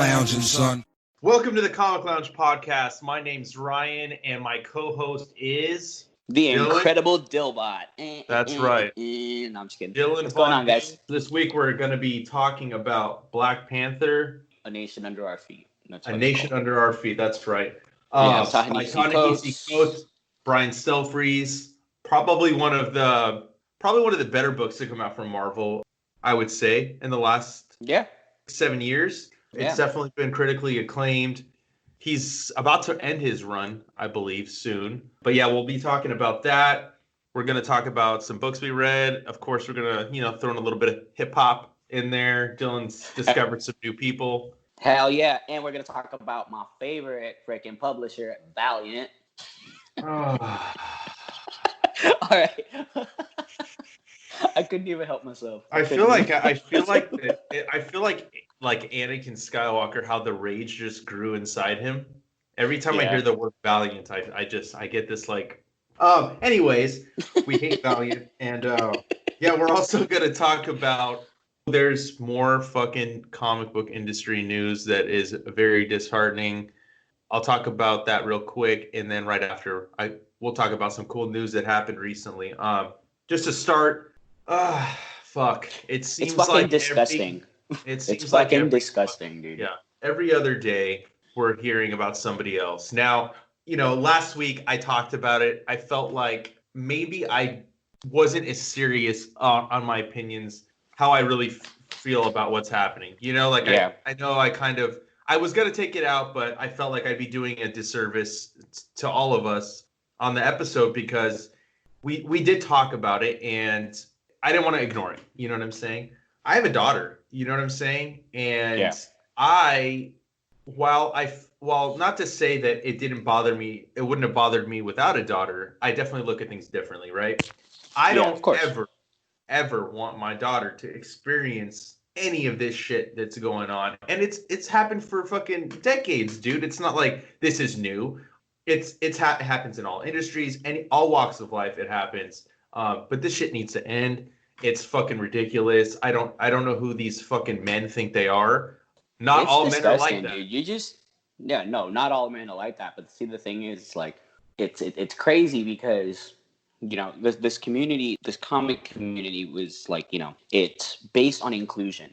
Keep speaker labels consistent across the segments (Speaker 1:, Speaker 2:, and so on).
Speaker 1: lounging, son.
Speaker 2: Welcome to the Comic Lounge podcast. My name's Ryan, and my co-host is
Speaker 3: the
Speaker 2: Dylan.
Speaker 3: Incredible Dillbot.
Speaker 2: That's right.
Speaker 3: No, I'm just kidding.
Speaker 2: Dylan,
Speaker 3: What's going on, guys?
Speaker 2: This week we're going to be talking about Black Panther.
Speaker 3: A Nation Under Our Feet.
Speaker 2: A Nation Under Our Feet. That's right.
Speaker 3: Ta-Nehisi
Speaker 2: Coates, Brian Stelfreeze. Probably one of the better books to come out from Marvel, I would say, in the last 7 years. It's definitely been critically acclaimed. He's about to end his run, I believe, soon. But yeah, we'll be talking about that. We're going to talk about some books we read. Of course, we're going to, throw in a little bit of hip hop in there. Dylan's discovered some new people.
Speaker 3: Hell yeah. And we're going to talk about my favorite freaking publisher, Valiant. All right. I couldn't even help myself.
Speaker 2: I feel like Anakin Skywalker, how the rage just grew inside him. Every time I hear the word Valiant, I get this anyways, we hate Valiant. And we're also going to talk about, there's more fucking comic book industry news that is very disheartening. I'll talk about that real quick. And then right after, we'll talk about some cool news that happened recently. Just to start, it seems
Speaker 3: it's fucking
Speaker 2: like
Speaker 3: disgusting.
Speaker 2: It's
Speaker 3: fucking disgusting, dude.
Speaker 2: Yeah. Every other day we're hearing about somebody else. Now, last week I talked about it. I felt like maybe I wasn't as serious on my opinions, how I really feel about what's happening. I know I was going to take it out, but I felt like I'd be doing a disservice to all of us on the episode because we did talk about it and I didn't want to ignore it. You know what I'm saying? I have a daughter, you know what I'm saying? And while not to say that it didn't bother me, it wouldn't have bothered me without a daughter, I definitely look at things differently, right? I don't ever want my daughter to experience any of this shit that's going on. And it's happened for fucking decades, dude. It's not like this is new. It happens in all industries and all walks of life. It happens. But this shit needs to end. It's fucking ridiculous. I don't know who these fucking men think they are. Not all men are like that.
Speaker 3: Dude. Not all men are like that. But see, the thing is, it's crazy because this community, this comic community was it's based on inclusion.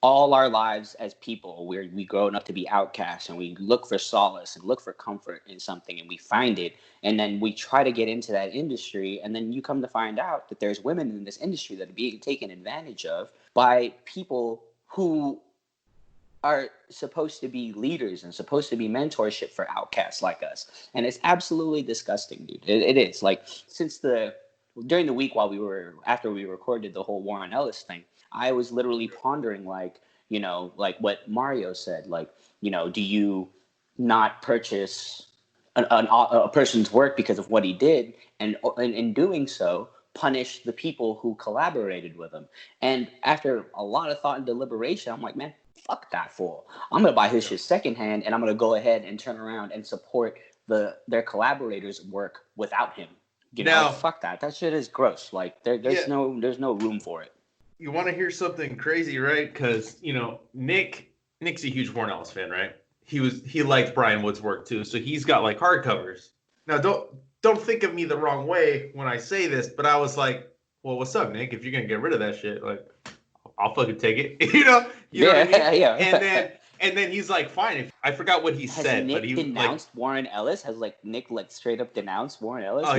Speaker 3: All our lives as people, we grown up to be outcasts and we look for solace and look for comfort in something and we find it. And then we try to get into that industry. And then you come to find out that there's women in this industry that are being taken advantage of by people who are supposed to be leaders and supposed to be mentorship for outcasts like us. And it's absolutely disgusting, dude. It is. During the week after we recorded the whole Warren Ellis thing, I was literally pondering, what Mario said, do you not purchase a person's work because of what he did, and in doing so, punish the people who collaborated with him? And after a lot of thought and deliberation, I'm like, man, fuck that fool. I'm going to buy his shit secondhand, and I'm going to go ahead and turn around and support their collaborators' work without him. Fuck that. That shit is gross. There's no room for it.
Speaker 2: You want to hear something crazy, right? Because Nick's a huge Warren Ellis fan, right? He liked Brian Wood's work too, so he's got hardcovers. Now, don't think of me the wrong way when I say this, but I was like, well, what's up, Nick? If you're gonna get rid of that shit, I'll fucking take it. You know what I mean? Yeah. And then he's like, fine. I forgot what he said,
Speaker 3: Nick
Speaker 2: but he
Speaker 3: denounced Warren Ellis. Has Nick straight up denounced Warren Ellis?
Speaker 2: Oh,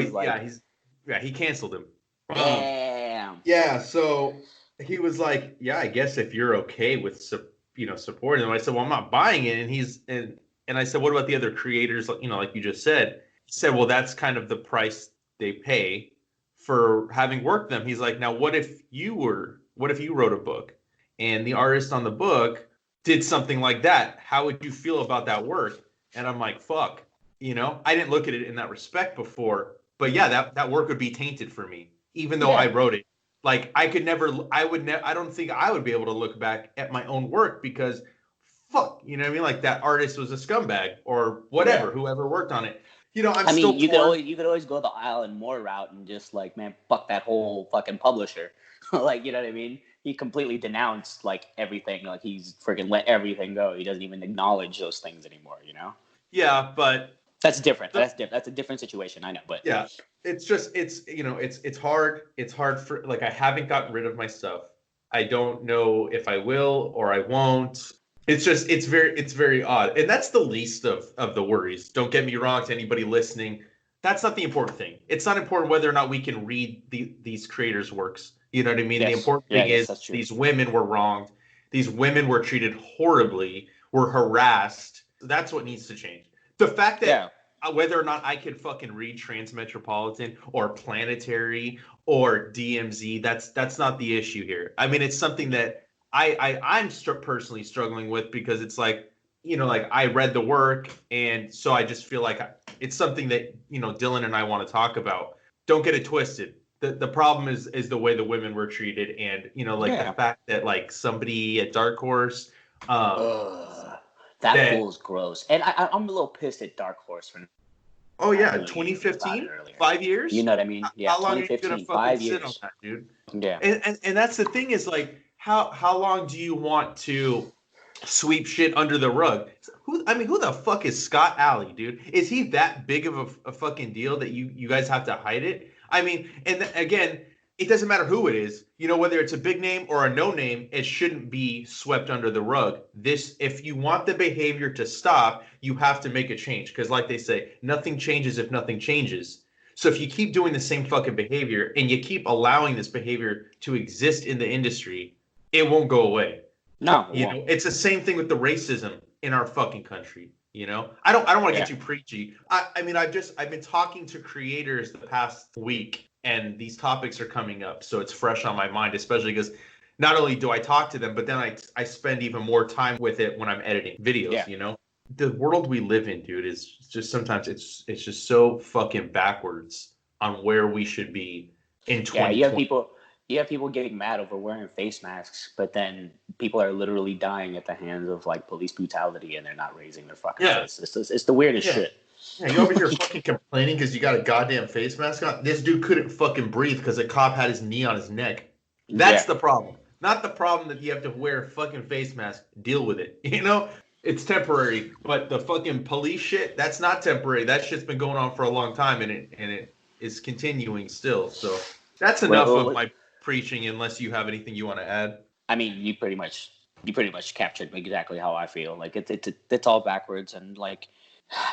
Speaker 2: he canceled him.
Speaker 3: Damn.
Speaker 2: Yeah, so he was like, yeah, I guess if you're okay with supporting him. I said, well, I'm not buying it. And I said, what about the other creators? Like you just said. He said, well, that's kind of the price they pay for having worked them. He's like, now what if you wrote a book and the artist on the book did something like that? How would you feel about that work? And I'm like, fuck, I didn't look at it in that respect before, but yeah, that work would be tainted for me, even though I wrote it. I don't think I would be able to look back at my own work because fuck, you know what I mean? That artist was a scumbag or whatever, whoever worked on it. You could
Speaker 3: always go the Alan Moore route and just man, fuck that whole fucking publisher. You know what I mean? he completely denounced like everything. Like he's freaking let everything go. He doesn't even acknowledge those things anymore. You know.
Speaker 2: Yeah, but
Speaker 3: That's different. That's different. That's a different situation. I know, but
Speaker 2: yeah, it's just it's hard. It's hard for like I haven't gotten rid of my stuff. I don't know if I will or I won't. It's just it's very odd, and that's the least of the worries. Don't get me wrong to anybody listening. That's not the important thing. It's not important whether or not we can read these creators' works. You know what I mean? The
Speaker 3: yes,
Speaker 2: important thing
Speaker 3: yes,
Speaker 2: is
Speaker 3: that's true.
Speaker 2: these women were wronged. These women were treated horribly, were harassed. That's what needs to change. The fact that whether or not I can fucking read Transmetropolitan or Planetary or DMZ, that's not the issue here. I mean, it's something that I'm personally struggling with because it's like, like I read the work, and so I just feel like it's something that Dylan and I want to talk about. Don't get it twisted. The problem is the way the women were treated, and the fact that like somebody at Dark Horse,
Speaker 3: that fool's gross, and I'm a little pissed at Dark Horse for.
Speaker 2: Oh yeah, 2015, 5 years.
Speaker 3: You know what I mean? Yeah,
Speaker 2: how long are you gonna fucking
Speaker 3: 5
Speaker 2: sit
Speaker 3: years
Speaker 2: on that, dude?
Speaker 3: Yeah,
Speaker 2: and that's the thing is like how long do you want to sweep shit under the rug? Who the fuck is Scott Alley, dude? Is he that big of a fucking deal that you guys have to hide it? I mean, and again, it doesn't matter who it is, whether it's a big name or a no name, it shouldn't be swept under the rug. If you want the behavior to stop, you have to make a change. Because like they say, nothing changes if nothing changes. So if you keep doing the same fucking behavior and you keep allowing this behavior to exist in the industry, it won't go away.
Speaker 3: No,
Speaker 2: it's the same thing with the racism in our fucking country. I don't want to get too preachy. I mean, I've been talking to creators the past week, and these topics are coming up, so it's fresh on my mind, especially because not only do I talk to them, but then I spend even more time with it when I'm editing videos. The world we live in, dude, is just sometimes it's just so fucking backwards on where we should be in 2020.
Speaker 3: You have people getting mad over wearing face masks, but then people are literally dying at the hands of like police brutality, and they're not raising their fucking fists. It's the weirdest shit.
Speaker 2: Yeah, you over here fucking complaining because you got a goddamn face mask on? This dude couldn't fucking breathe because a cop had his knee on his neck. That's the problem. Not the problem that you have to wear a fucking face mask. Deal with it. It's temporary. But the fucking police shit, that's not temporary. That shit's been going on for a long time, and it is continuing still. So that's enough of my preaching, unless you have anything you want to add.
Speaker 3: I mean, you pretty much captured exactly how I feel. Like it's all backwards, and like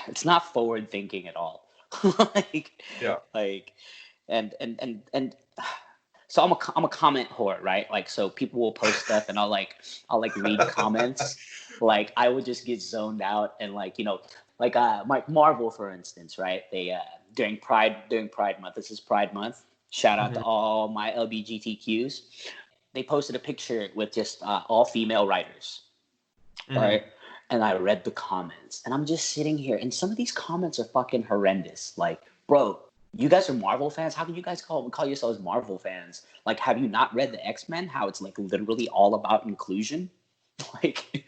Speaker 3: it's not forward thinking at all. And so I'm a comment whore, right? Like, so people will post stuff, and I'll read comments. Like I would just get zoned out, and like Marvel, for instance, right? They during Pride Month. This is Pride Month. Shout out to all my LGBTQs. They posted a picture with just all female writers, right? And I read the comments, and I'm just sitting here, and some of these comments are fucking horrendous. Like, bro, you guys are Marvel fans? How can you guys call yourselves Marvel fans? Like, have you not read the X-Men? How it's like literally all about inclusion, like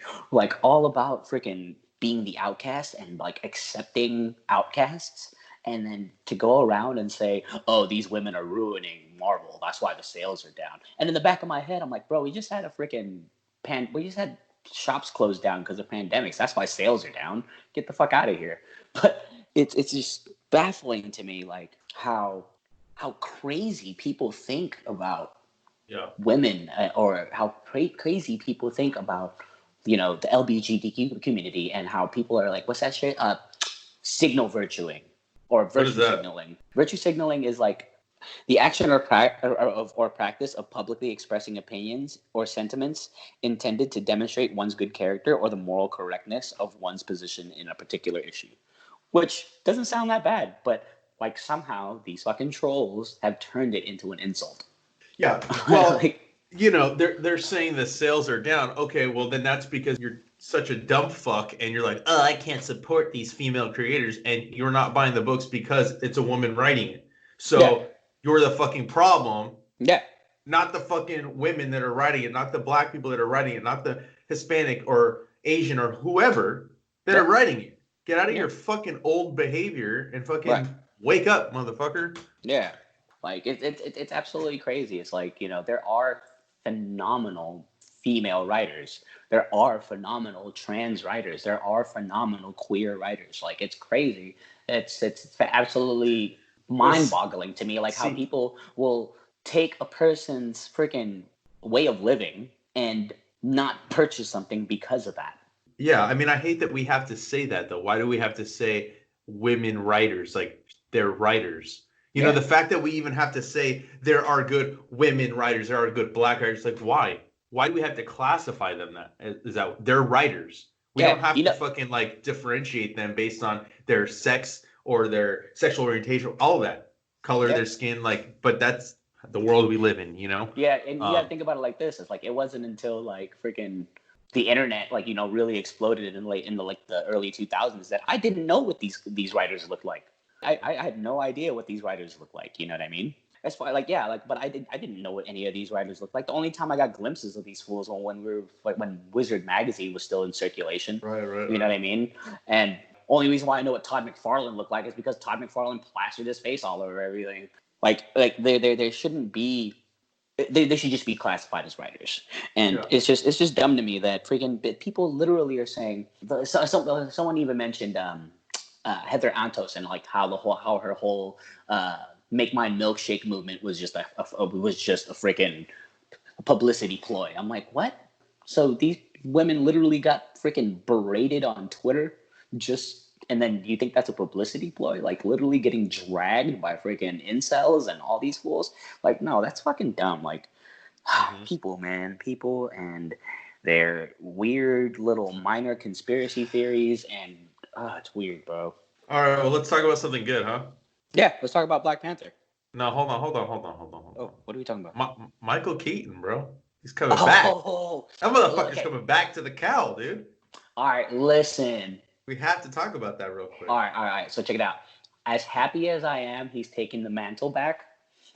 Speaker 3: all about freaking being the outcast and like accepting outcasts. And then to go around and say, oh, these women are ruining Marvel. That's why the sales are down. And in the back of my head, I'm like, bro, we just had we just had shops closed down because of pandemics. That's why sales are down. Get the fuck out of here. But it's just baffling to me, like how crazy people think about women, or how crazy people think about, the LGBTQ community, and how people are like, what's that shit? Signal virtuing. Or virtue signaling. Virtue signaling is like the action or practice of publicly expressing opinions or sentiments intended to demonstrate one's good character or the moral correctness of one's position in a particular issue. Which doesn't sound that bad, but like somehow these fucking trolls have turned it into an insult.
Speaker 2: Yeah. Well, they're saying the sales are down. Okay, well then that's because you're such a dumb fuck, and you're like, oh, I can't support these female creators, and you're not buying the books because it's a woman writing it. So you're the fucking problem. Yeah. Not the fucking women that are writing it, not the black people that are writing it, not the Hispanic or Asian or whoever that are writing it. Get out of your fucking old behavior and fucking wake up, motherfucker.
Speaker 3: Yeah. Like it's absolutely crazy. It's like, there are phenomenal female writers. There are phenomenal trans writers. There are phenomenal queer writers. Like, it's crazy. It's absolutely mind-boggling to me, like how people will take a person's freaking way of living and not purchase something because of that.
Speaker 2: Yeah, I mean, I hate that we have to say that though. Why do we have to say women writers? Like, they're writers. You know, the fact that we even have to say there are good women writers, there are good black writers. Like, why? Why do we have to classify them that? Is that they're writers? We don't have to fucking like differentiate them based on their sex or their sexual orientation, all of that, color, their skin. Like, but that's the world we live in, you know?
Speaker 3: Yeah, and you gotta think about it like this. It's like, it wasn't until like freaking the internet, like, you know, really exploded in the early 2000s that I didn't know what these writers looked like. I had no idea what these writers looked like. You know what I mean? That's why, like, yeah, like, but I didn't know what any of these writers looked like. The only time I got glimpses of these fools when Wizard magazine was still in circulation.
Speaker 2: Right.
Speaker 3: You know what I mean? And only reason why I know what Todd McFarlane looked like is because Todd McFarlane plastered his face all over everything. Like there shouldn't be. They should just be classified as writers, and it's just dumb to me that freaking people literally are saying. Someone even mentioned Heather Antos and like how her whole "Make My Milkshake" movement was just a freaking publicity ploy. I'm like, what? So these women literally got freaking berated on Twitter and then you think that's a publicity ploy? Like, literally getting dragged by freaking incels and all these fools? Like, no, that's fucking dumb. Like, people and their weird little minor conspiracy theories, and it's weird, bro.
Speaker 2: All right, well, let's talk about something good, huh?
Speaker 3: Yeah, let's talk about Black Panther.
Speaker 2: No, hold on.
Speaker 3: Oh, what are we talking about?
Speaker 2: Michael Keaton, bro. He's coming back. That motherfucker's coming back to the cowl, dude.
Speaker 3: All right, listen.
Speaker 2: We have to talk about that real quick.
Speaker 3: All right. So check it out. As happy as I am, he's taking the mantle back.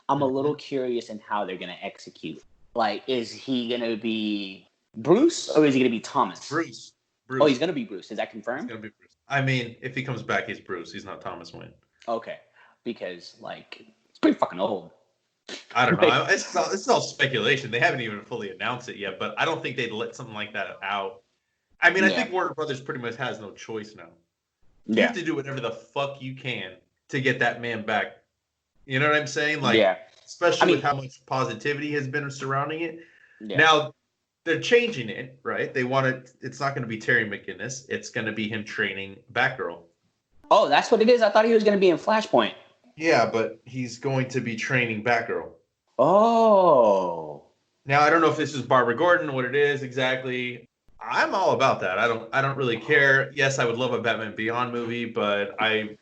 Speaker 3: I'm a little curious in how they're gonna execute. Like, is he gonna be Bruce or is he gonna be Thomas?
Speaker 2: Bruce.
Speaker 3: Oh, he's gonna be Bruce. Is that confirmed?
Speaker 2: He's gonna be Bruce. I mean, if he comes back, he's Bruce. He's not Thomas Wayne.
Speaker 3: Okay, because like, it's pretty fucking old.
Speaker 2: I don't know. It's all speculation. They haven't even fully announced it yet, but I don't think they'd let something like that out. I mean, I think Warner Brothers pretty much has no choice now. You have to do whatever the fuck you can to get that man back. You know what I'm saying? Like, especially with how much positivity has been surrounding it. Yeah. Now, they're changing it, right? They want it. It's not going to be Terry McGinnis. It's going to be him training Batgirl.
Speaker 3: Oh, that's what it is? I thought he was going to be in Flashpoint.
Speaker 2: Yeah, but he's going to be training Batgirl.
Speaker 3: Oh.
Speaker 2: Now, I don't know if this is Barbara Gordon, what it is exactly. I'm all about that. I don't really care. Yes, I would love a Batman Beyond movie, but I'm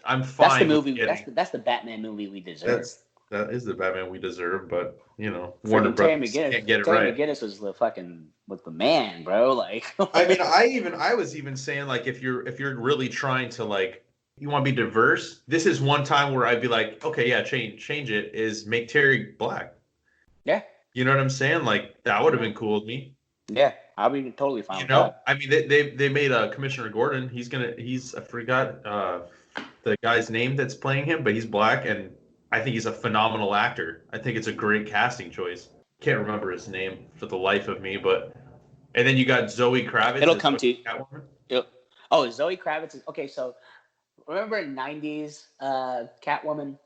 Speaker 2: fine.
Speaker 3: That's the movie. That's the Batman movie we deserve.
Speaker 2: That is the Batman we deserve, but you know, Warner Brothers can't get it
Speaker 3: Terry
Speaker 2: right.
Speaker 3: McGinnis was the man, bro. Like,
Speaker 2: I mean, I was even saying, like, if you're really trying to, like, you want to be diverse, this is one time where I'd be like, okay, yeah, change it, is make Terry black.
Speaker 3: Yeah.
Speaker 2: You know what I'm saying? Like, that would have been cool with me.
Speaker 3: Yeah, I'll be totally fine with
Speaker 2: that. I mean, they made Commissioner Gordon. I forgot the guy's name that's playing him, but he's black, and I think he's a phenomenal actor. I think it's a great casting choice. Can't remember his name for the life of me, and then you got Zoe Kravitz.
Speaker 3: It'll come to you. Catwoman. Oh, Zoe Kravitz is okay. So remember in '90s Catwoman,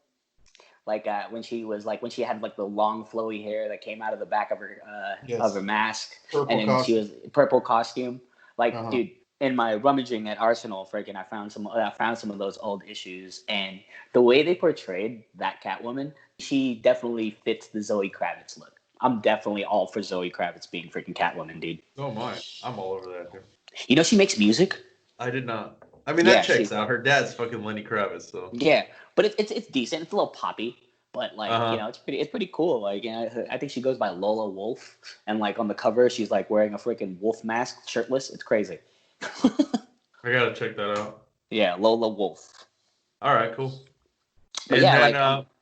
Speaker 3: like when she had like the long flowy hair that came out of the back of her mask, she was purple costume. Like, dude, in my rummaging at Arsenal, I found some of those old issues, and the way they portrayed that Catwoman, she definitely fits the Zoe Kravitz look. I'm definitely all for Zoe Kravitz being freaking Catwoman, dude.
Speaker 2: Oh my, I'm all over that, dude.
Speaker 3: You know she makes music? I
Speaker 2: did not. I mean, that checks out. Her dad's fucking Lenny Kravitz, so.
Speaker 3: Yeah, but it's decent. It's a little poppy, but like you know, it's pretty cool. Like, you know, I think she goes by Lola Wolf, and like on the cover, she's like wearing a freaking wolf mask, shirtless. It's crazy.
Speaker 2: I gotta check that out.
Speaker 3: Yeah, Lola Wolf.
Speaker 2: All right, cool.
Speaker 3: But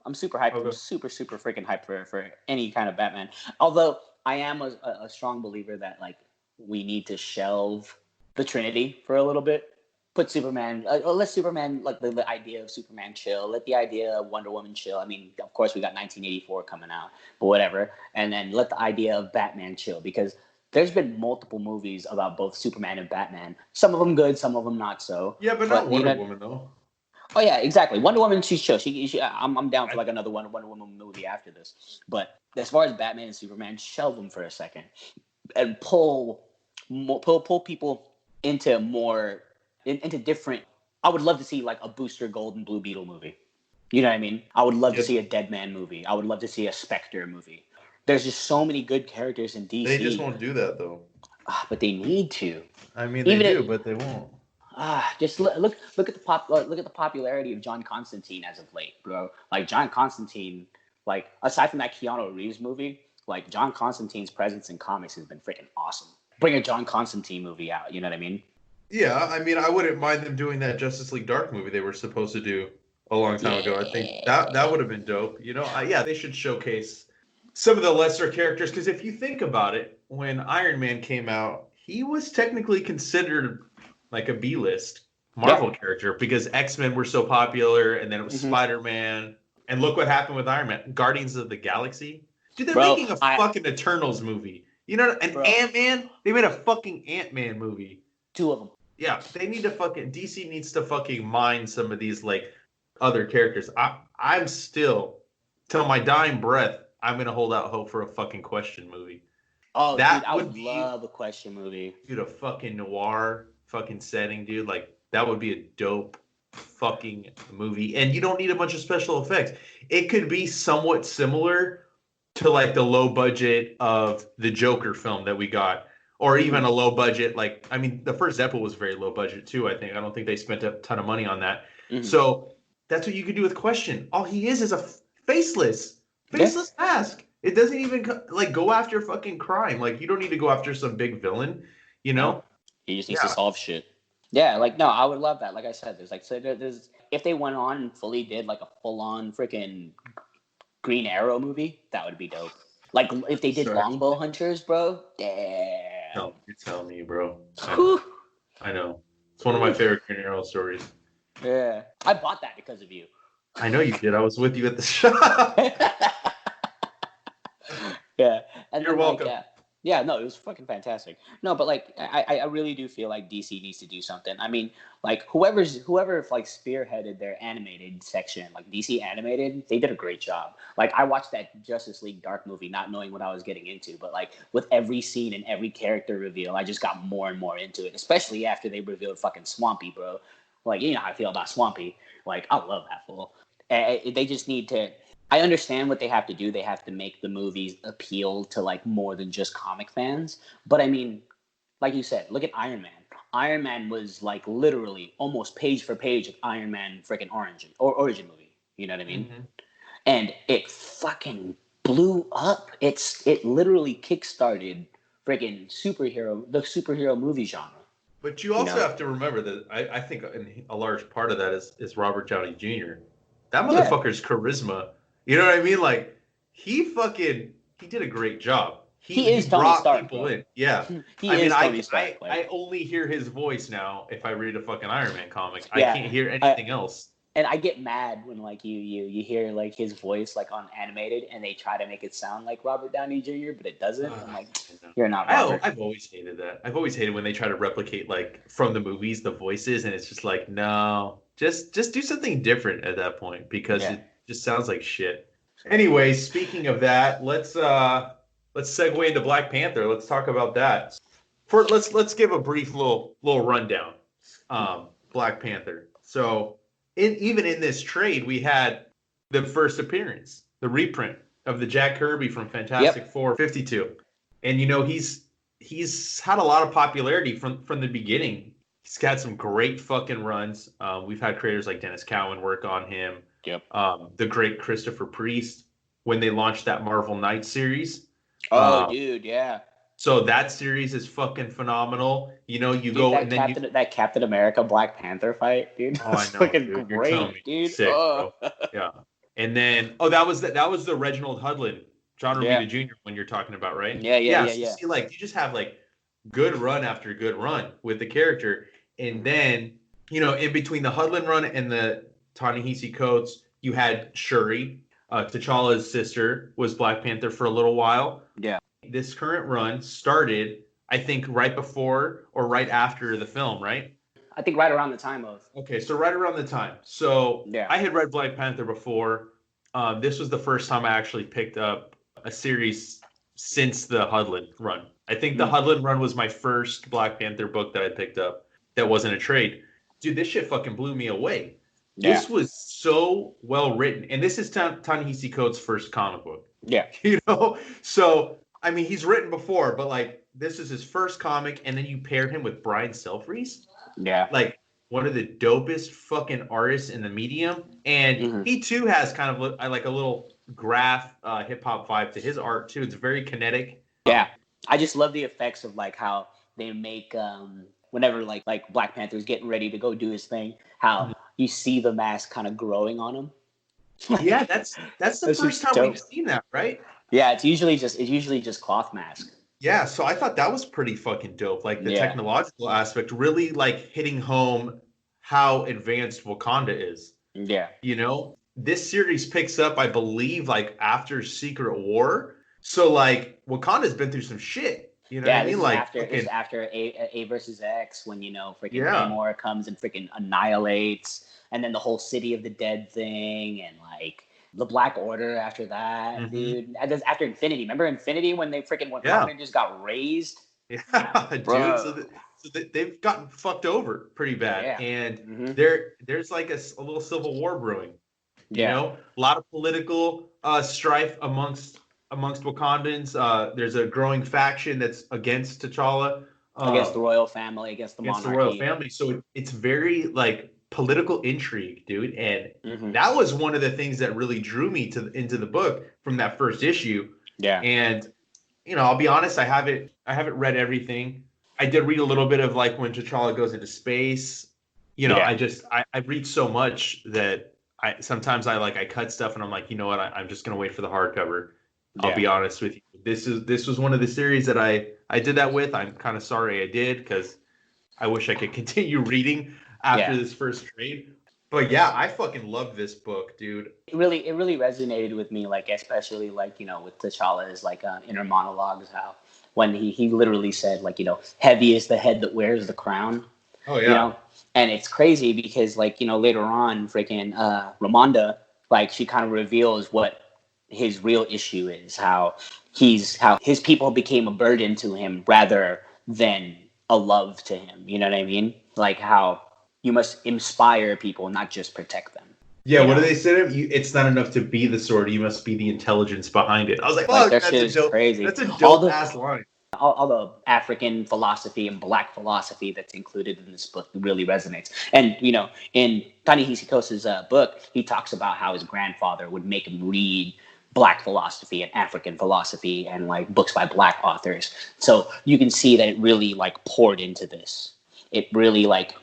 Speaker 3: I'm super hyped. Okay. I'm super freaking hyped for any kind of Batman. Although I am a strong believer that like we need to shelve the Trinity for a little bit. put Superman. Let Superman, like the idea of Superman chill. Let the idea of Wonder Woman chill. I mean, of course, we got 1984 coming out, but whatever. And then let the idea of Batman chill, because there's been multiple movies about both Superman and Batman. Some of them good, some of them not so.
Speaker 2: Yeah, but not Wonder Woman though.
Speaker 3: Oh yeah, exactly. Wonder Woman, she's chill. I'm down for like another Wonder Woman movie after this. But as far as Batman and Superman, shelve them for a second and pull people into into different. I would love to see like a Booster Gold and Blue Beetle movie. You know what I mean? I would love to see a Dead Man movie. I would love to see a Spectre movie. There's just so many good characters in DC.
Speaker 2: They just won't do that though.
Speaker 3: But they need to.
Speaker 2: I mean, they do, but they won't.
Speaker 3: Just look at the popularity of John Constantine as of late, bro. Like John Constantine, like aside from that Keanu Reeves movie, like John Constantine's presence in comics has been freaking awesome. Bring a John Constantine movie out, you know what I mean?
Speaker 2: Yeah, I mean, I wouldn't mind them doing that Justice League Dark movie they were supposed to do a long time ago. I think that would have been dope. You know, they should showcase some of the lesser characters, because if you think about it, when Iron Man came out, he was technically considered like a B-list Marvel character, because X-Men were so popular, and then it was Spider-Man, and look what happened with Iron Man. Guardians of the Galaxy. Dude, they're making a fucking Eternals movie. You know, and Ant-Man, they made a fucking Ant-Man movie.
Speaker 3: 2 of them.
Speaker 2: Yeah, they need to DC needs to fucking mine some of these like other characters. I'm still, till my dying breath, I'm gonna hold out hope for a fucking Question movie.
Speaker 3: Oh, that dude, I would love a Question movie.
Speaker 2: Dude, a fucking noir fucking setting, dude. Like, that would be a dope fucking movie. And you don't need a bunch of special effects. It could be somewhat similar to like the low budget of the Joker film that we got. Or even a low budget, like, I mean, the first Deadpool was very low budget too, I think. I don't think they spent a ton of money on that. So that's what you could do with Question. All he is a faceless mask. It doesn't even like go after fucking crime. Like, you don't need to go after some big villain, you know?
Speaker 3: He just needs to solve shit. Yeah, like, no, I would love that. Like I said, there's if they went on and fully did like a full-on freaking Green Arrow movie, that would be dope. Like, if they did Longbow Hunters, bro, damn.
Speaker 2: No, you're telling me, bro. I know. It's one of my favorite Green Arrow stories.
Speaker 3: Yeah. I bought that because of you.
Speaker 2: I know you did. I was with you at the shop.
Speaker 3: Yeah. And
Speaker 2: you're welcome.
Speaker 3: Yeah, no, it was fucking fantastic. No, but like I really do feel like DC needs to do something. I mean, like whoever like spearheaded their animated section, like DC Animated, they did a great job. Like, I watched that Justice League Dark movie not knowing what I was getting into, but like with every scene and every character reveal, I just got more and more into it, especially after they revealed fucking Swampy, bro. Like, you know how I feel about Swampy. Like, I love that fool. They just need to. I understand what they have to do. They have to make the movies appeal to like more than just comic fans. But I mean, like you said, look at Iron Man. Iron Man was like literally almost page for page of Iron Man freaking origin movie. You know what I mean? And it fucking blew up. It literally kickstarted freaking the superhero movie genre.
Speaker 2: But you also have to remember that I think a large part of that is Robert Downey Jr. That motherfucker's charisma. You know what I mean? Like, he did a great job. He Tony Stark, people in. Yeah. I only hear his voice now if I read a fucking Iron Man comic. I can't hear anything else.
Speaker 3: And I get mad when like you hear like his voice like on animated and they try to make it sound like Robert Downey Jr., but it doesn't. I'm like, you're not Robert.
Speaker 2: I've always hated that. I've always hated when they try to replicate like from the movies the voices, and it's just like, no, just do something different at that point, because it just sounds like shit. Anyway, speaking of that, let's segue into Black Panther. Let's talk about that. Let's give a brief little rundown. Black Panther. So even in this trade, we had the first appearance, the reprint of the Jack Kirby from Fantastic Four 52, and you know he's had a lot of popularity from the beginning. He's got some great fucking runs. We've had creators like Dennis Cowan work on him.
Speaker 3: Yep.
Speaker 2: The great Christopher Priest when they launched that Marvel Knights series.
Speaker 3: Oh, dude, yeah.
Speaker 2: So that series is fucking phenomenal. You know, that
Speaker 3: Captain America Black Panther fight, dude.
Speaker 2: Oh, I know,
Speaker 3: fucking
Speaker 2: dude.
Speaker 3: Great, dude.
Speaker 2: Sick, bro. Yeah. And then that was the Reginald Hudlin, John Romita Jr. when you're talking about, right?
Speaker 3: Yeah.
Speaker 2: So see, like, you just have like good run after good run with the character, and then in between the Hudlin run and the Ta-Nehisi Coates, you had Shuri. T'Challa's sister was Black Panther for a little while.
Speaker 3: Yeah.
Speaker 2: This current run started, I think, right before or right after the film, right?
Speaker 3: I think right around the time of.
Speaker 2: Okay, so right around the time. So
Speaker 3: Yeah.
Speaker 2: I had read Black Panther before. This was the first time I actually picked up a series since the Hudlin run. I think the Hudlin run was my first Black Panther book that I picked up that wasn't a trade. Dude, this shit fucking blew me away.
Speaker 3: Yeah.
Speaker 2: This was so well written. And this is Ta-Nehisi Coates' first comic book.
Speaker 3: Yeah.
Speaker 2: So, I mean, he's written before, but like, this is his first comic. And then you pair him with Brian Stelfreeze.
Speaker 3: Yeah.
Speaker 2: Like, one of the dopest fucking artists in the medium. And he too has kind of like a little graph hip hop vibe to his art too. It's very kinetic.
Speaker 3: Yeah. I just love the effects of like how they make whenever like Black Panther's getting ready to go do his thing, how you see the mask kind of growing on him.
Speaker 2: Yeah, that's the first time we've seen that, right?
Speaker 3: Yeah, it's usually just cloth mask.
Speaker 2: Yeah, so I thought that was pretty fucking dope. Like the technological aspect really like hitting home how advanced Wakanda is.
Speaker 3: Yeah.
Speaker 2: This series picks up, I believe, like after Secret War. So like Wakanda's been through some shit. You know what I mean? Like
Speaker 3: this is after A versus X, when freaking Namor comes and freaking annihilates, and then the whole City of the Dead thing, and like the Black Order after that, dude. After Infinity, remember Infinity when Wakanda just got raised?
Speaker 2: Yeah, dude. So they've gotten fucked over pretty bad, and there's like a little civil war brewing. A lot of political strife amongst Wakandans. There's a growing faction that's against T'Challa,
Speaker 3: against the royal family, against the monarchy.
Speaker 2: The royal family. So it's very like political intrigue, dude. And that was one of the things that really drew me into the book from that first issue.
Speaker 3: Yeah.
Speaker 2: And I'll be honest, I haven't read everything. I did read a little bit of like when T'Challa goes into space. I read so much that I sometimes I cut stuff and I'm like, you know what, I'm just gonna wait for the hardcover. I'll be honest with you. This was one of the series that I did that with. I'm kind of sorry I did, because I wish I could continue reading after this first trade. But yeah, I fucking love this book, dude.
Speaker 3: It really resonated with me, like especially like with T'Challa's like inner monologues, how when he literally said like heavy is the head that wears the crown.
Speaker 2: Oh yeah.
Speaker 3: And it's crazy because like later on, freaking Ramonda, like she kind of reveals what his real issue is, how his people became a burden to him rather than a love to him. You know what I mean? Like how you must inspire people, not just protect them.
Speaker 2: Yeah, what do they say to him? It's not enough to be the sword. You must be the intelligence behind it. I was like, oh,
Speaker 3: that shit is crazy.
Speaker 2: That's a dope-ass line.
Speaker 3: All the African philosophy and Black philosophy that's included in this book really resonates. And, in Ta-Nehisi Coates' book, he talks about how his grandfather would make him read Black philosophy and African philosophy and like books by Black authors. So you can see that it really like poured into this. It really like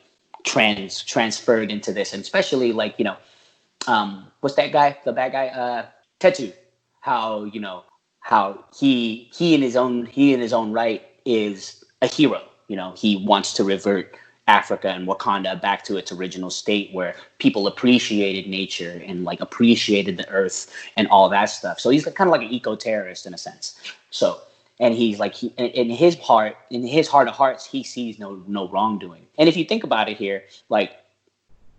Speaker 3: transferred into this, and especially like what's that guy, the bad guy, Tetu, how he in his own right is a hero. He wants to revert Africa and Wakanda back to its original state where people appreciated nature and like appreciated the earth and all that stuff. So he's kind of like an eco-terrorist in a sense. So, and he's like, in his heart of hearts, he sees no wrongdoing. And if you think about it here, like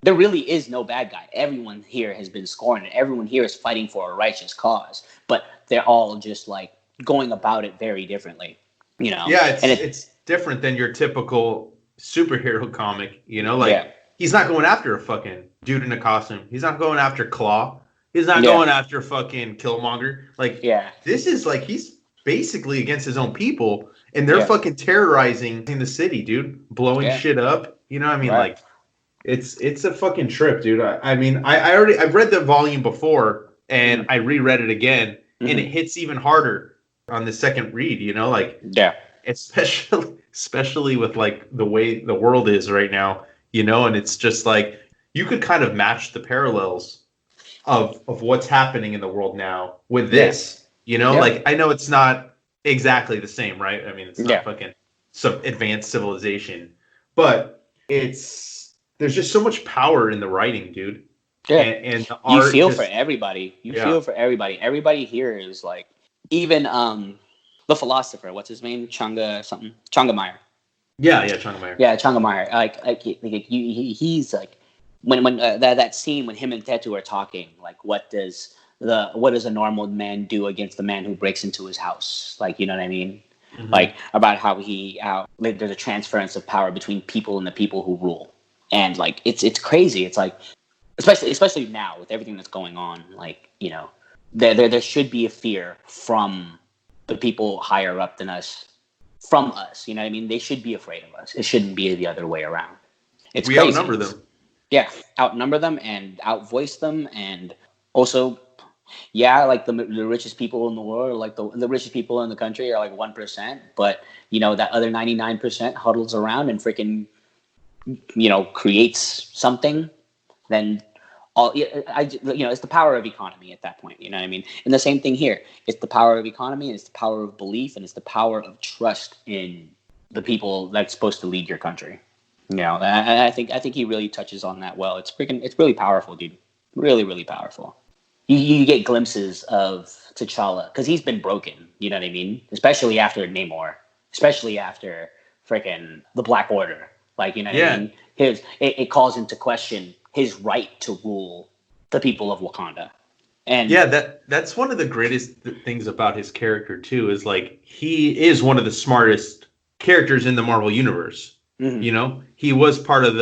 Speaker 3: there really is no bad guy. Everyone here has been scorned, and everyone here is fighting for a righteous cause, but they're all just like going about it very differently, Yeah,
Speaker 2: it's different than your typical superhero comic, he's not going after a fucking dude in a costume. He's not going after Claw. He's not going after fucking Killmonger. Like, this is like, he's basically against his own people, and they're fucking terrorizing in the city, dude, blowing shit up. You know what I mean? Right. Like, it's a fucking trip, dude. I've read the volume before, and I reread it again, and it hits even harder on the second read, especially with like the way the world is right now, and it's just like you could kind of match the parallels of what's happening in the world now with this, like I know it's not exactly the same, right? I mean, it's not fucking some advanced civilization, but it's there's just so much power in the writing, dude.
Speaker 3: Yeah.
Speaker 2: And the
Speaker 3: You
Speaker 2: art
Speaker 3: feel
Speaker 2: just
Speaker 3: for everybody. You
Speaker 2: yeah.
Speaker 3: feel for everybody. Everybody here is like, even the philosopher, what's his name? Chunga Meyer.
Speaker 2: Yeah, Chongmeyer.
Speaker 3: Yeah, Chunga Meyer. He's like, when that scene when him and Tetu are talking, like, what does a normal man do against the man who breaks into his house? Like, you know what I mean?
Speaker 2: Mm-hmm.
Speaker 3: Like, about how like, there's a transference of power between people and the people who rule, and like it's crazy. It's like, especially now with everything that's going on, like, you know, there should be a fear from the people higher up than us, from us. You know what I mean? They should be afraid of us. It shouldn't be the other way around. It's
Speaker 2: we
Speaker 3: crazy.
Speaker 2: outnumber them.
Speaker 3: Yeah, outnumber them and outvoice them, and also, yeah, like the richest people in the world, like the richest people in the country are like 1%, but you know that other 99% huddles around and freaking, you know, creates something. Then it's the power of economy at that point. You know what I mean? And the same thing here. It's the power of economy, and it's the power of belief, and it's the power of trust in the people that's supposed to lead your country. You know, and I think he really touches on that well. It's really powerful, dude. Really, really powerful. You get glimpses of T'Challa because he's been broken. You know what I mean? Especially after Namor, especially after freaking the Black Order. Like, you know what I mean? It calls into question his right to rule the people of Wakanda. And
Speaker 2: yeah, that's one of the greatest things about his character too, is like he is one of the smartest characters in the Marvel universe.
Speaker 3: Mm-hmm.
Speaker 2: You know, he was part of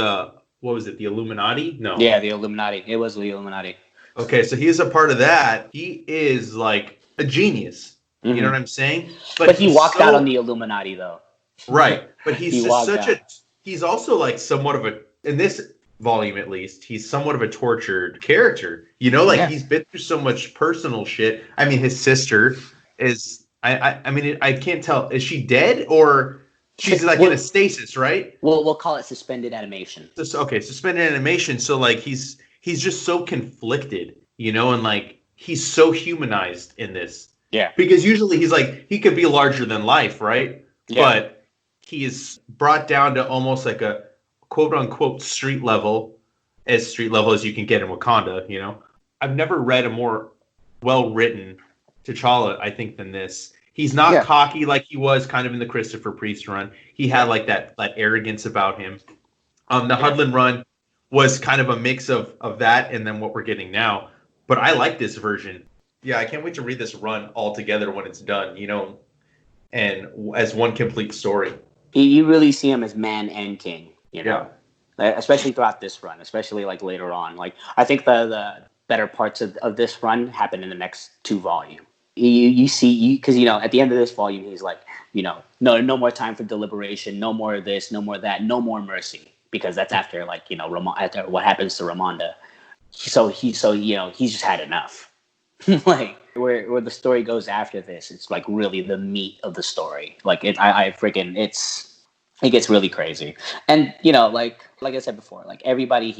Speaker 2: what was it, the Illuminati? No.
Speaker 3: Yeah, the Illuminati. It was the Illuminati.
Speaker 2: Okay, so he is a part of that. He is like a genius.
Speaker 3: Mm-hmm.
Speaker 2: You know what I'm saying?
Speaker 3: But he walked out on the Illuminati though.
Speaker 2: Right. But he's just he's also like somewhat of in this volume at least, he's somewhat of a tortured character. You know, like he's been through so much personal shit. I mean, his sister is I mean, I can't tell. Is she dead or she's like in a stasis, right?
Speaker 3: We'll call it suspended animation.
Speaker 2: Okay, suspended animation. So like he's just so conflicted, you know, and like he's so humanized in this.
Speaker 3: Yeah.
Speaker 2: Because usually he's like he could be larger than life, right? Yeah. But he is brought down to almost like a quote unquote street level as you can get in Wakanda, you know. I've never read a more well written T'Challa, I think, than this. He's not cocky like he was kind of in the Christopher Priest run. He had like that arrogance about him. The Hudlin run was kind of a mix of that and then what we're getting now. But I like this version. Yeah, I can't wait to read this run all together when it's done, you know, and as one complete story.
Speaker 3: You really see him as man and king, you know, especially throughout this run, especially like later on. Like I think the better parts of this run happen in the next 2 volumes. You see, because, you know, at the end of this volume, he's like, you know, no more time for deliberation, no more of this, no more of that, no more mercy, because that's after, like, you know, after what happens to Ramonda. So you know, he's just had enough. Like where the story goes after this, it's like really the meat of the story. Like it gets really crazy. And, you know, like I said before, like everybody,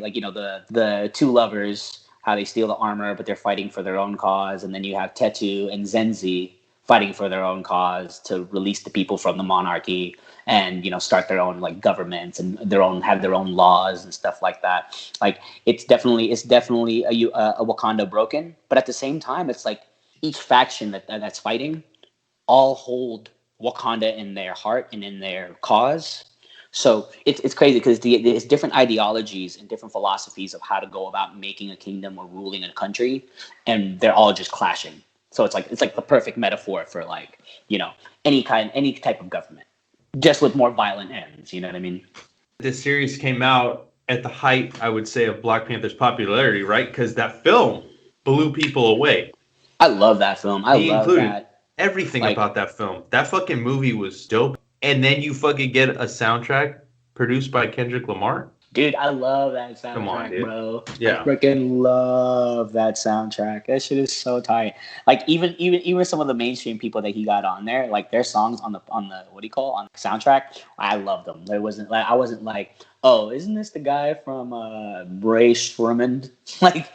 Speaker 3: like, you know, the 2 lovers, how they steal the armor, but they're fighting for their own cause. And then you have Tetu and Zenzi fighting for their own cause to release the people from the monarchy and, you know, start their own like governments and have their own laws and stuff like that. Like it's definitely a Wakanda broken, but at the same time, it's like each faction that's fighting all hold Wakanda in their heart and in their cause. So it's crazy because there's different ideologies and different philosophies of how to go about making a kingdom or ruling a country, and they're all just clashing. So it's like the perfect metaphor for, like, you know, any type of government, just with more violent ends. You know what I mean?
Speaker 2: This series came out at the height, I would say, of Black Panther's popularity, right? Because that film blew people away.
Speaker 3: I love that film. I love that.
Speaker 2: Everything about that film. That fucking movie was dope. And then you fucking get a soundtrack produced by Kendrick Lamar.
Speaker 3: Dude, I love that soundtrack,
Speaker 2: come on, dude.
Speaker 3: Bro.
Speaker 2: Yeah.
Speaker 3: I freaking love that soundtrack. That shit is so tight. Like even some of the mainstream people that he got on there, like their songs on the on the soundtrack, I love them. I wasn't like, oh, isn't this the guy from Ray Sherman? Like,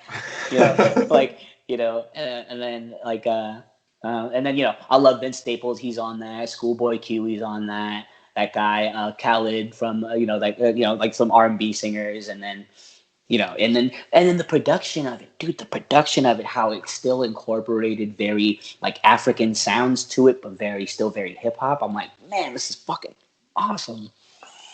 Speaker 3: you know, like, you know, and then like and then, you know, I love Vince Staples. He's on that. Schoolboy Q, he's on that. that guy Khaled from like some R&B singers, and then and then the production of it, dude, the production of it, how it still incorporated very like African sounds to it, but still very hip hop. I'm like, man, this is fucking awesome.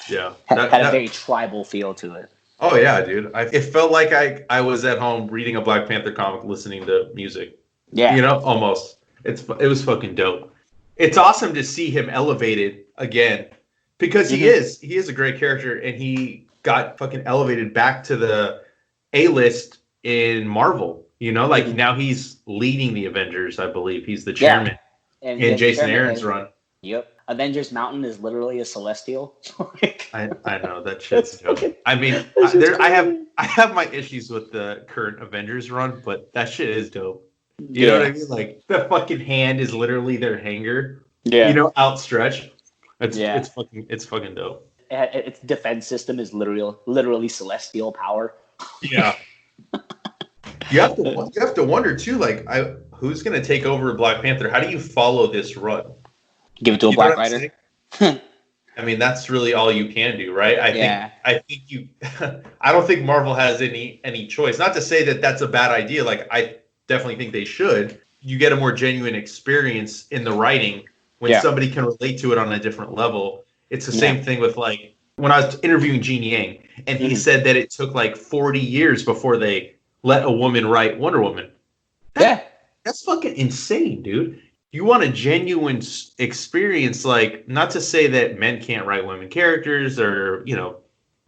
Speaker 2: Yeah,
Speaker 3: Had a very tribal feel to it.
Speaker 2: Oh yeah, dude. It felt like I was at home reading a Black Panther comic, listening to music.
Speaker 3: Yeah,
Speaker 2: almost. It was fucking dope. It's awesome to see him elevated again, because he is a great character, and he got fucking elevated back to the A-list in Marvel. Now he's leading the Avengers, I believe. He's the chairman in Jason Aaron's run.
Speaker 3: Yep. Avengers Mountain is literally a celestial.
Speaker 2: I know that shit's dope. I mean, I have my issues with the current Avengers run, but that shit is dope. You know what I mean? Like, the fucking hand is literally their hanger. Yeah. Outstretched. It's fucking dope.
Speaker 3: Its defense system is literally celestial power.
Speaker 2: Yeah. You have to wonder too, like, who's gonna take over Black Panther? How do you follow this run?
Speaker 3: Give it to a black writer.
Speaker 2: I mean, that's really all you can do, right? I think you. I don't think Marvel has any choice. Not to say that that's a bad idea. Like, I definitely think they should. You get a more genuine experience in the writing when somebody can relate to it on a different level. It's the same thing with, like, when I was interviewing Gene Yang, and he said that it took like 40 years before they let a woman write Wonder Woman. That's fucking insane, dude. You want a genuine experience, like, not to say that men can't write women characters or,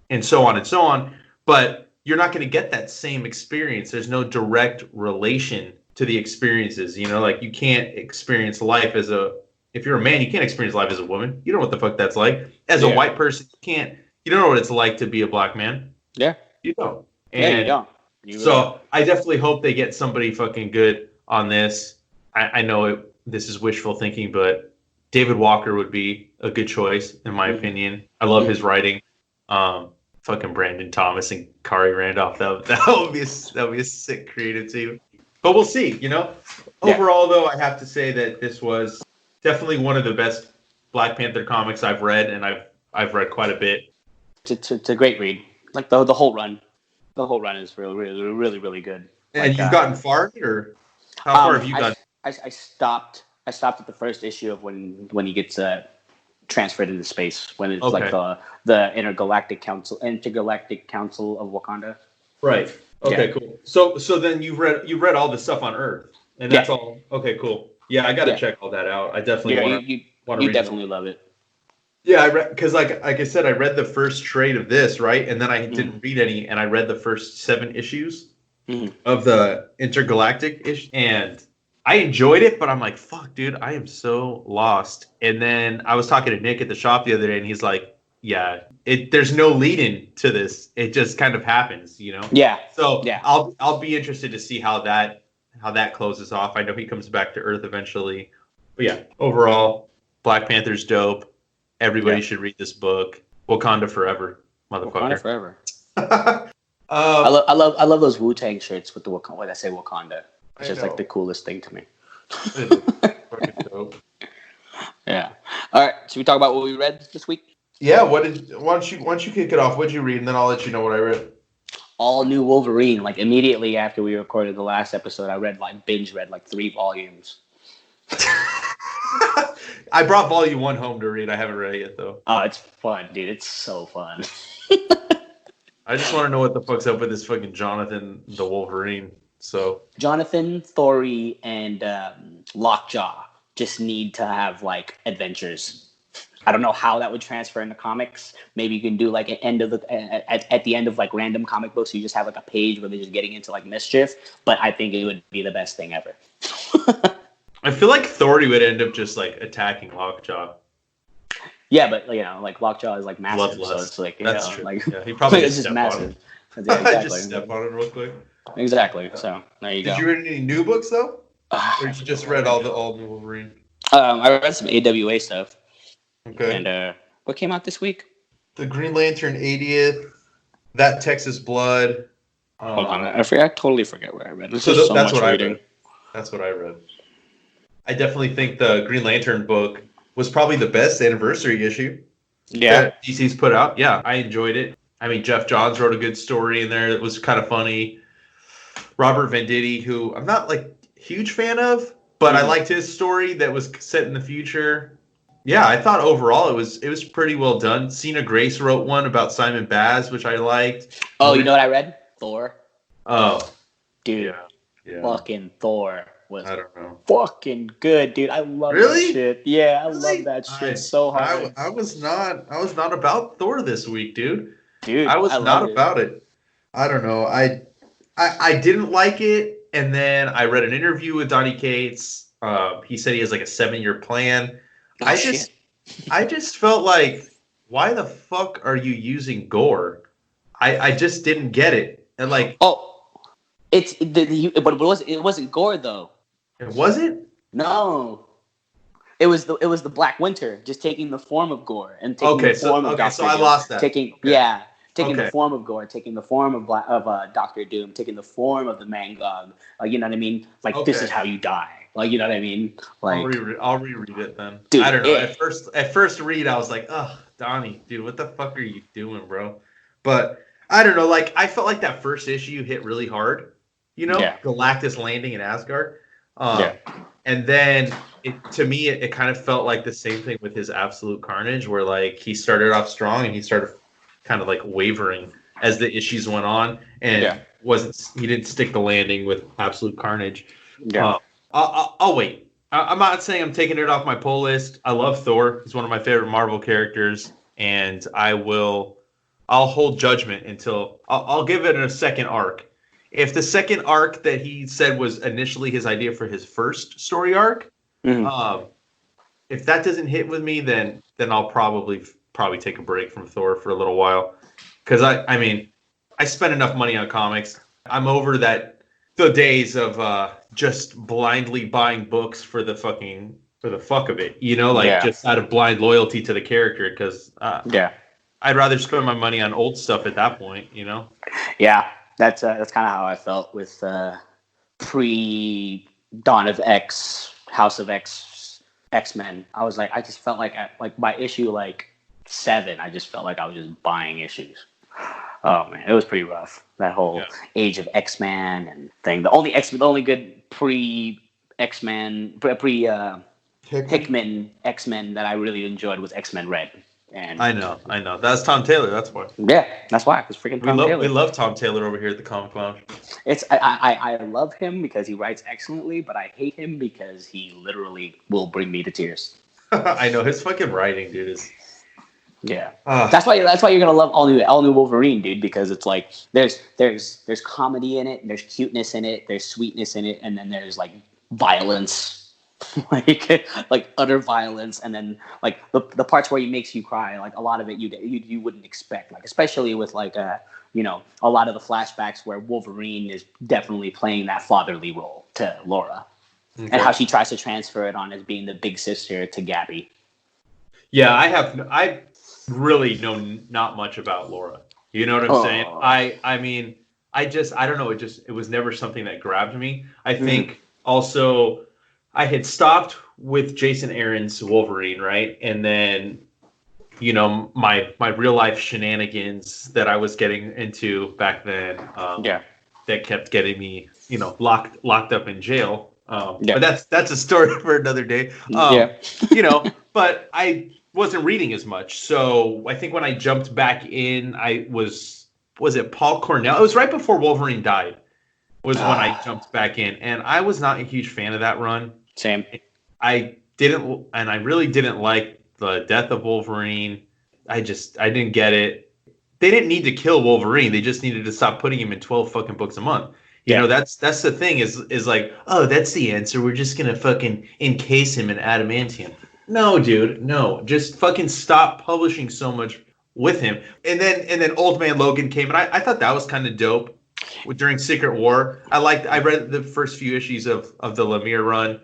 Speaker 2: and so on, but you're not going to get that same experience. There's no direct relation to the experiences, like, you can't experience life if you're a man, you can't experience life as a woman. You don't know what the fuck that's like. As a white person, you don't know what it's like to be a black man.
Speaker 3: Yeah.
Speaker 2: You don't.
Speaker 3: And you don't.
Speaker 2: So I definitely hope they get somebody fucking good on this. I know this is wishful thinking, but David Walker would be a good choice, in my opinion. I love his writing. Fucking Brandon Thomas and Kari Randolph. That would be a sick creative team. But we'll see, Overall, though, I have to say that this was definitely one of the best Black Panther comics I've read, and I've read quite a bit.
Speaker 3: It's a great read. Like, the whole run. The whole run is really, really, really, really good.
Speaker 2: And you've gotten far, or how far have you gotten?
Speaker 3: I stopped at the first issue of when he gets transferred into space, when it's like the Intergalactic Council of Wakanda.
Speaker 2: Right. Okay. Cool. So then you've read all the stuff on Earth, and that's all. Okay. Cool. Yeah, I got to check all that out. I definitely want to.
Speaker 3: You definitely love it.
Speaker 2: Yeah, I read, because like I said, I read the first trade of this, right, and then I didn't read any, and I read the first 7 issues of the Intergalactic issue, and I enjoyed it, but I'm like, fuck, dude, I am so lost. And then I was talking to Nick at the shop the other day, and he's like, yeah, there's no lead in to this. It just kind of happens,
Speaker 3: Yeah.
Speaker 2: So I'll be interested to see how that closes off. I know he comes back to Earth eventually, but yeah, overall, Black Panther's dope. Everybody should read this book. Wakanda forever, motherfucker.
Speaker 3: Wakanda forever. I love those Wu-Tang shirts with the Wakanda. When I say Wakanda, it's just like the coolest thing to me.
Speaker 2: Fucking dope.
Speaker 3: Yeah. All right. Should we talk about what we read this week?
Speaker 2: Yeah. Why don't you kick it off? What'd you read, and then I'll let you know what I read.
Speaker 3: All New Wolverine. Like, immediately after we recorded the last episode, I binge read like 3 volumes.
Speaker 2: I brought volume 1 home to read. I haven't read it yet, though.
Speaker 3: Oh, it's fun, dude. It's so fun.
Speaker 2: I just want to know what the fuck's up with this fucking Jonathan the Wolverine. So
Speaker 3: Jonathan, Thori, and Lockjaw just need to have like adventures. I don't know how that would transfer into comics. Maybe you can do like at the end of like random comic books, you just have like a page where they're just getting into like mischief. But I think it would be the best thing ever.
Speaker 2: I feel like Thori would end up just like attacking Lockjaw.
Speaker 3: Yeah, but like Lockjaw is like massive,
Speaker 2: Bloodlust.
Speaker 3: So it's like
Speaker 2: that's true. Like he probably
Speaker 3: it's just massive.
Speaker 2: Yeah, exactly. Just step on it real quick.
Speaker 3: Exactly. So there you go.
Speaker 2: Did you read any new books though, or did you just read all the Wolverine?
Speaker 3: I read some AWA stuff.
Speaker 2: Okay.
Speaker 3: And what came out this week?
Speaker 2: The Green Lantern 80th. That Texas Blood.
Speaker 3: Hold on, I totally forget what I read.
Speaker 2: That's what I read. That's what I read. I definitely think the Green Lantern book was probably the best anniversary issue. that DC's put out. Yeah, I enjoyed it. I mean, Jeff Johns wrote a good story in there that was kind of funny. Robert Venditti, who I'm not like huge fan of, but I liked his story that was set in the future. Yeah, I thought overall it was pretty well done. Cena Grace wrote one about Simon Baz, which I liked.
Speaker 3: Oh, you know what I read? Thor.
Speaker 2: Oh,
Speaker 3: dude, fucking Thor was
Speaker 2: I don't know.
Speaker 3: fucking good, dude. I love that shit. Yeah, I love that shit so hard.
Speaker 2: I was not about Thor this week, dude.
Speaker 3: Dude,
Speaker 2: I was not about it. I don't know. I didn't like it, and then I read an interview with Donny Cates. He said he has like a 7-year plan. I just felt like, why the fuck are you using gore? I just didn't get it. And like,
Speaker 3: it wasn't gore though.
Speaker 2: It wasn't?
Speaker 3: No. It was the Black Winter just taking the form of Gore and taking the form of Doctor Doom.
Speaker 2: So I lost that.
Speaker 3: Taking the form of Gore, taking the form of Doctor Doom, taking the form of the Mangog. You know what I mean? Like this is how you die. Like, you know what I mean? Like
Speaker 2: I'll reread it then.
Speaker 3: Dude,
Speaker 2: I don't know. At first read, I was like, oh, Donnie, dude, what the fuck are you doing, bro? But I don't know. Like, I felt like that first issue hit really hard. You know, Galactus landing in Asgard. And then to me, it kind of felt like the same thing with his Absolute Carnage, where like he started off strong and he started kind of like wavering as the issues went on, and he didn't stick the landing with Absolute Carnage. I'll wait. I'm not saying I'm taking it off my pull list. I love Thor. He's one of my favorite Marvel characters, and I'll hold judgment until I'll give it a second arc. If the second arc that he said was initially his idea for his first story arc, if that doesn't hit with me, then I'll probably take a break from Thor for a little while. Because I mean, I spent enough money on comics. I'm over the days of just blindly buying books for the fuck of it, you know, like just out of blind loyalty to the character. Because I'd rather spend my money on old stuff at that point, you know.
Speaker 3: Yeah. That's kind of how I felt with pre Dawn of X, House of X-Men. I was like, I just felt like by issue like 7, I just felt like I was just buying issues. Oh man, it was pretty rough. That whole Age of X-Men and thing. The only good pre X-Men, Hickman X-Men that I really enjoyed was X-Men Red. And
Speaker 2: I know. That's Tom Taylor. That's why.
Speaker 3: Yeah, that's why. It's freaking Tom Taylor.
Speaker 2: We love Tom Taylor over here at the Comic Lounge.
Speaker 3: I love him because he writes excellently, but I hate him because he literally will bring me to tears.
Speaker 2: I know his fucking writing, dude, is.
Speaker 3: Yeah, that's why you're gonna love all new Wolverine, dude, because it's like there's comedy in it, there's cuteness in it, there's sweetness in it, and then there's like violence. like utter violence, and then like the parts where he makes you cry, like a lot of it you wouldn't expect, like especially with like a lot of the flashbacks where Wolverine is definitely playing that fatherly role to Laura, and how she tries to transfer it on as being the big sister to Gabby.
Speaker 2: Yeah, I really know not much about Laura. You know what I'm saying? I mean, I don't know. It was never something that grabbed me. I think also. I had stopped with Jason Aaron's Wolverine, right? And then, my real life shenanigans that I was getting into back then, that kept getting me, locked up in jail. But that's a story for another day. But I wasn't reading as much. So I think when I jumped back in, was it Paul Cornell? It was right before Wolverine died. Was when I jumped back in, and I was not a huge fan of that run.
Speaker 3: Same.
Speaker 2: I really didn't like the death of Wolverine. I didn't get it. They didn't need to kill Wolverine. They just needed to stop putting him in 12 fucking books a month. You know, that's the thing is like, oh, that's the answer. We're just gonna fucking encase him in adamantium. No, dude, no. Just fucking stop publishing so much with him. And then Old Man Logan came, and I thought that was kind of dope. During Secret War, I read the first few issues of the Lemire run.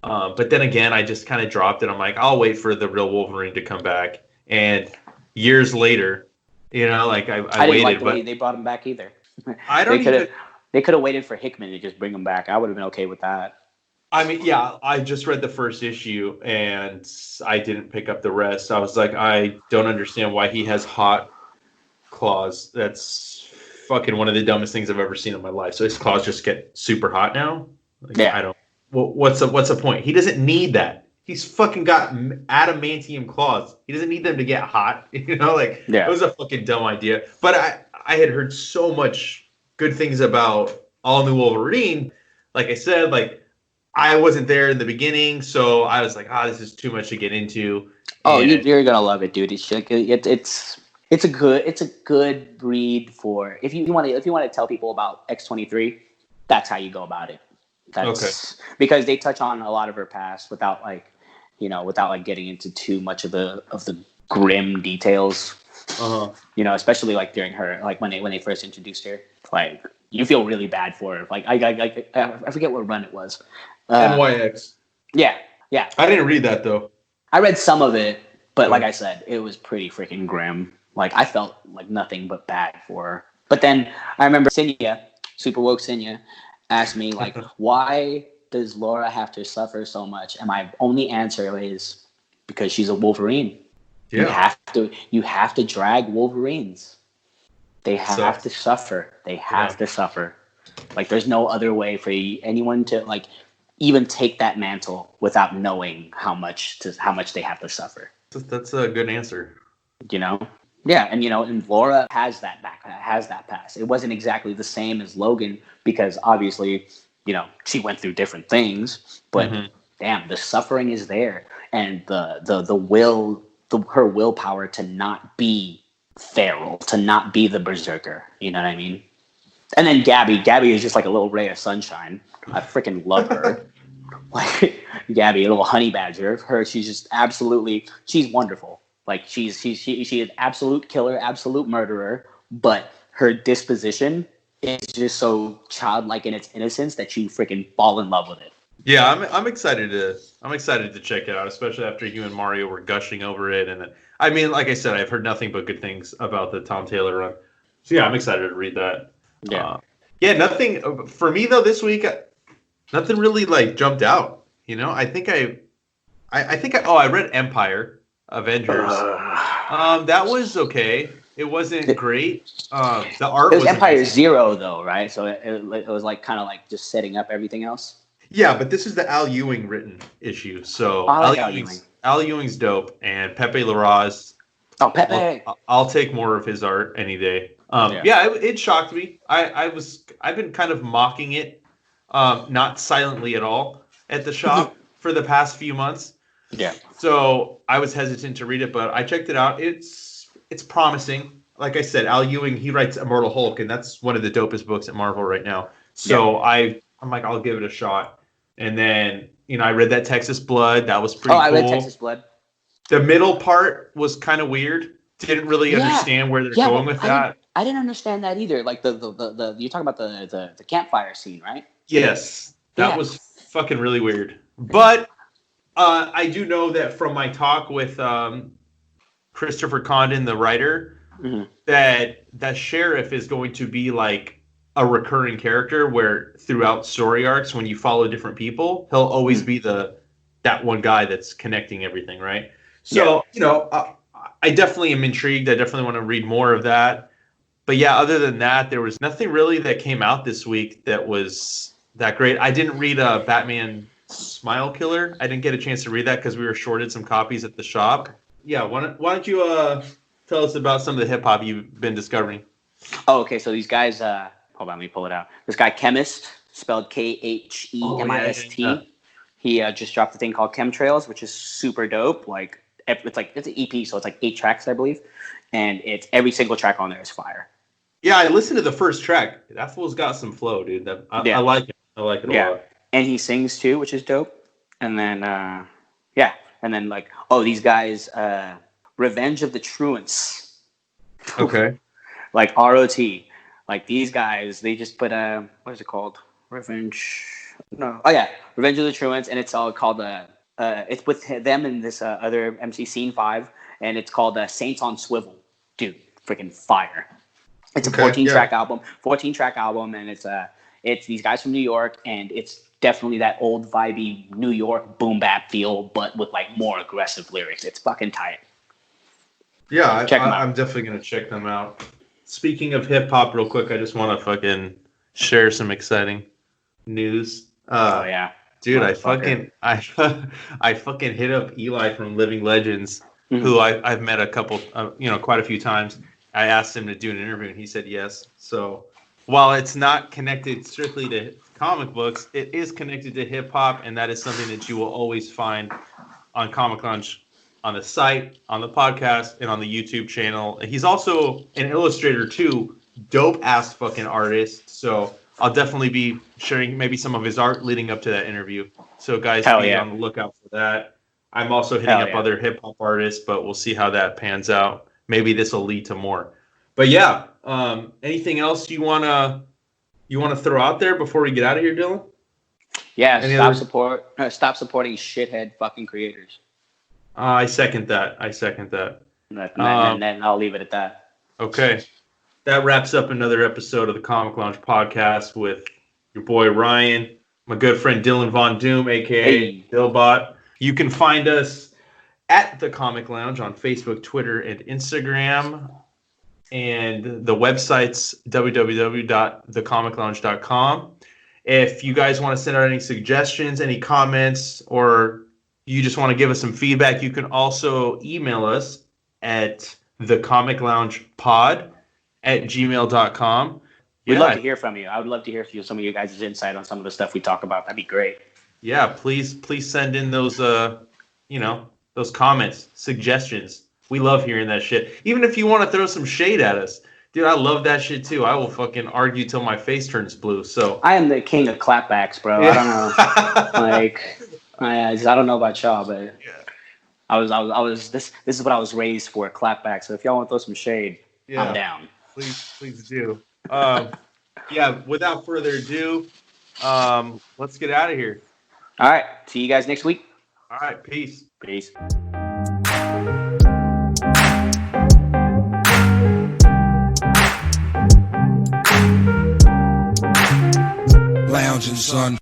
Speaker 2: But then again, I just kind of dropped it. I'm like, I'll wait for the real Wolverine to come back. And years later, I
Speaker 3: didn't
Speaker 2: waited.
Speaker 3: Like the way they brought him back either.
Speaker 2: They
Speaker 3: could have waited for Hickman to just bring him back. I would have been okay with that.
Speaker 2: I mean, yeah, I just read the first issue and I didn't pick up the rest. I was like, I don't understand why he has hot claws. That's fucking one of the dumbest things I've ever seen in my life. So his claws just get super hot now. Like,
Speaker 3: Yeah.
Speaker 2: I don't. Well, what's the point? He doesn't need that. He's fucking got adamantium claws. He doesn't need them to get hot. You know, like it was a fucking dumb idea. But I had heard so much good things about All New Wolverine. Like I said, like I wasn't there in the beginning, so I was like, this is too much to get into.
Speaker 3: Oh, you're gonna love it, dude. It's a good read for if you want to tell people about X-23. That's how you go about it. That's because they touch on a lot of her past without getting into too much of the grim details. Especially like during her, like when they first introduced her, like you feel really bad for her. Like I forget what run it was.
Speaker 2: NYX.
Speaker 3: Yeah.
Speaker 2: I didn't read that though.
Speaker 3: I read some of it, but like I said, it was pretty freaking grim. Like I felt like nothing but bad for her. But then I remember Cinia, Super Woke Cinia, asked me like, why does Laura have to suffer so much? And my only answer is because she's a Wolverine. Yeah. You have to drag Wolverines. They have to suffer. They have to suffer. Like there's no other way for anyone to like even take that mantle without knowing how much they have to suffer.
Speaker 2: That's a good answer.
Speaker 3: Yeah, and Laura has that past. It wasn't exactly the same as Logan because obviously, she went through different things, but damn, the suffering is there, and her willpower to not be feral, to not be the berserker. You know what I mean? And then Gabby is just like a little ray of sunshine. I freaking love her. Like Gabby, a little honey badger. She's wonderful. Like she's an absolute killer, absolute murderer, but her disposition is just so childlike in its innocence that you freaking fall in love with it.
Speaker 2: Yeah, I'm excited to check it out, especially after you and Mario were gushing over it. And I mean, like I said, I've heard nothing but good things about the Tom Taylor run. So yeah, I'm excited to read that. Yeah. Nothing for me though this week. Nothing really like jumped out. I think I read Empire Avengers. That was okay. It wasn't great. The art was
Speaker 3: Empire
Speaker 2: amazing.
Speaker 3: Zero though, right? So it was like kind of like just setting up everything else.
Speaker 2: Yeah, but this is the Al Ewing written issue. So Al Ewing's dope, and Pepe Larraz.
Speaker 3: Oh, Pepe!
Speaker 2: I'll take more of his art any day. It shocked me. I've been kind of mocking it, not silently at all, at the shop for the past few months.
Speaker 3: Yeah.
Speaker 2: So I was hesitant to read it, but I checked it out. It's promising. Like I said, Al Ewing, he writes Immortal Hulk, and that's one of the dopest books at Marvel right now. So I'm like, I'll give it a shot. And then, I read that Texas Blood. That was pretty cool.
Speaker 3: I read Texas Blood.
Speaker 2: The middle part was kind of weird. Didn't really understand where they're going with that.
Speaker 3: I didn't understand that either. Like the you're talking about the campfire scene, right?
Speaker 2: Yes. That was fucking really weird. But I do know that from my talk with Christopher Condon, the writer, that the sheriff is going to be like a recurring character where throughout story arcs, when you follow different people, he'll always be that one guy that's connecting everything, right? So, I definitely am intrigued. I definitely want to read more of that. But yeah, other than that, there was nothing really that came out this week that was that great. I didn't read Batman Smile Killer. I didn't get a chance to read that because we were shorted some copies at the shop. Yeah, why don't you tell us about some of the hip hop you've been discovering?
Speaker 3: Oh, okay. So these guys, hold on, let me pull it out. This guy, Chemist, spelled Khemist.
Speaker 2: Yeah.
Speaker 3: He just dropped a thing called Chemtrails, which is super dope. Like it's an EP, so it's like 8 tracks, I believe, and it's every single track on there is fire.
Speaker 2: Yeah, I listened to the first track. That fool's got some flow, dude. I like it. I like it a lot.
Speaker 3: And he sings too, which is dope. And then like, these guys, Revenge of the Truants.
Speaker 2: Okay.
Speaker 3: Like ROT. Like these guys, they just put what is it called? Revenge of the Truants, and it's all called it's with them and this other MC Scene 5, and it's called Saints on Swivel. Dude, freaking fire. It's a 14-track album, and it's these guys from New York, and it's definitely that old vibey New York boom bap feel, but with like more aggressive lyrics. It's fucking tight.
Speaker 2: Yeah,
Speaker 3: I'm
Speaker 2: definitely gonna check them out. Speaking of hip hop, real quick, I just want to fucking share some exciting news.
Speaker 3: Oh yeah,
Speaker 2: dude, I fucking hit up Eli from Living Legends, who I've met a couple, quite a few times. I asked him to do an interview, and he said yes. So while it's not connected strictly to comic books, it is connected to hip hop, and that is something that you will always find on Comic Lounge, on the site, on the podcast, and on the YouTube channel. He's also an illustrator too, dope ass fucking artist. So I'll definitely be sharing maybe some of his art leading up to that interview. So guys, be on the lookout for that. I'm also hitting up other hip hop artists, but we'll see how that pans out. Maybe this will lead to more. But yeah, anything else you wanna throw out there before we get out of here, Dylan?
Speaker 3: Yeah, stop supporting shithead fucking creators.
Speaker 2: I second that.
Speaker 3: And then I'll leave it at that.
Speaker 2: Okay. That wraps up another episode of the Comic Lounge podcast with your boy Ryan, my good friend Dylan Von Doom, aka Dillbot. You can find us at the Comic Lounge on Facebook, Twitter, and Instagram. And the website's www.thecomiclounge.com. If you guys want to send out any suggestions, any comments, or you just want to give us some feedback, you can also email us at thecomicloungepod@gmail.com.
Speaker 3: We'd love to hear from you. I would love to hear some of you guys' insight on some of the stuff we talk about. That'd be great.
Speaker 2: Yeah, please send in those those comments, suggestions. We love hearing that shit. Even if you want to throw some shade at us. Dude, I love that shit too. I will fucking argue till my face turns blue. So
Speaker 3: I am the king of clapbacks, bro. Yeah. I don't know. I don't know about y'all, but I was this is what I was raised for, clapback. So if y'all want to throw some shade, I'm down.
Speaker 2: Please do. Without further ado, let's get out of here.
Speaker 3: All right. See you guys next week.
Speaker 2: All right. Peace.
Speaker 1: Lounging, son.